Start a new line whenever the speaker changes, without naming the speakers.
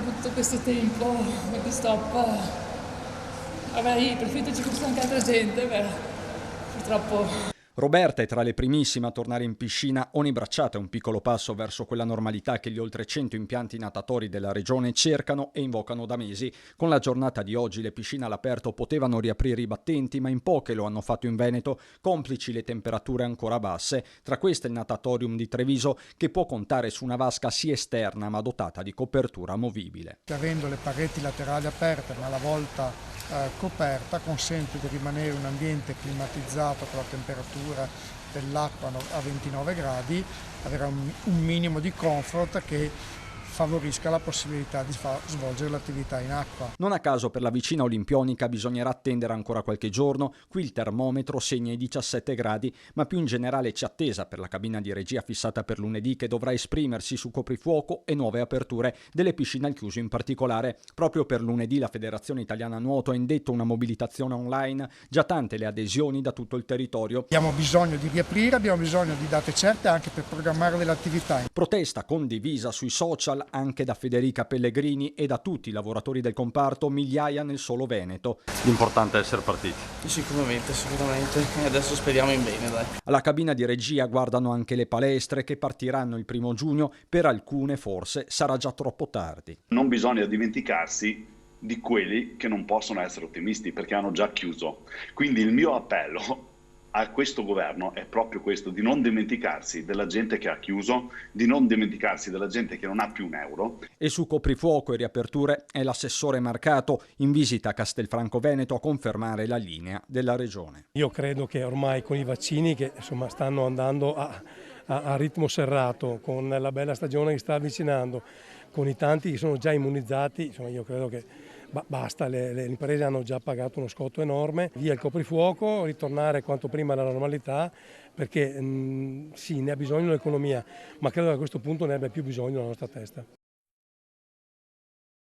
dopo tutto questo tempo di stop, avrei preferito ci fosse anche altra gente, beh, purtroppo.
Roberta è tra le primissime a tornare in piscina. Ogni bracciata è un piccolo passo verso quella normalità che gli oltre 100 impianti natatori della regione cercano e invocano da mesi. Con la giornata di oggi le piscine all'aperto potevano riaprire i battenti, ma in poche lo hanno fatto in Veneto, complici le temperature ancora basse. Tra queste il natatorium di Treviso, che può contare su una vasca sia esterna ma dotata di copertura movibile.
Avendo le pareti laterali aperte ma la volta coperta consente di rimanere in un ambiente climatizzato con la temperatura dell'acqua a 29 gradi, avere un minimo di comfort che favorisca la possibilità di svolgere l'attività in acqua.
Non a caso per la vicina olimpionica bisognerà attendere ancora qualche giorno. Qui il termometro segna i 17 gradi, ma più in generale c'è attesa per la cabina di regia fissata per lunedì, che dovrà esprimersi su coprifuoco e nuove aperture delle piscine al chiuso in particolare. Proprio per lunedì la Federazione Italiana Nuoto ha indetto una mobilitazione online, già tante le adesioni da tutto il territorio.
Abbiamo bisogno di riaprire, abbiamo bisogno di date certe anche per programmare delle attività.
Protesta condivisa sui social anche da Federica Pellegrini e da tutti i lavoratori del comparto, migliaia nel solo Veneto.
L'importante è essere partiti.
Sicuramente, e adesso speriamo in bene, dai.
Alla cabina di regia guardano anche le palestre che partiranno il 1° giugno, per alcune forse sarà già troppo tardi.
Non bisogna dimenticarsi di quelli che non possono essere ottimisti perché hanno già chiuso. Quindi il mio appello a questo governo è proprio questo, di non dimenticarsi della gente che ha chiuso, di non dimenticarsi della gente che non ha più un euro.
E su coprifuoco e riaperture è l'assessore Marcato in visita a Castelfranco Veneto a confermare la linea della regione.
Io credo che ormai con i vaccini che insomma stanno andando a ritmo serrato, con la bella stagione che sta avvicinando, con i tanti che sono già immunizzati, insomma io credo che basta, le imprese hanno già pagato uno scotto enorme, via il coprifuoco, ritornare quanto prima alla normalità, perché sì, ne ha bisogno l'economia, ma credo che a questo punto ne abbia più bisogno la nostra testa.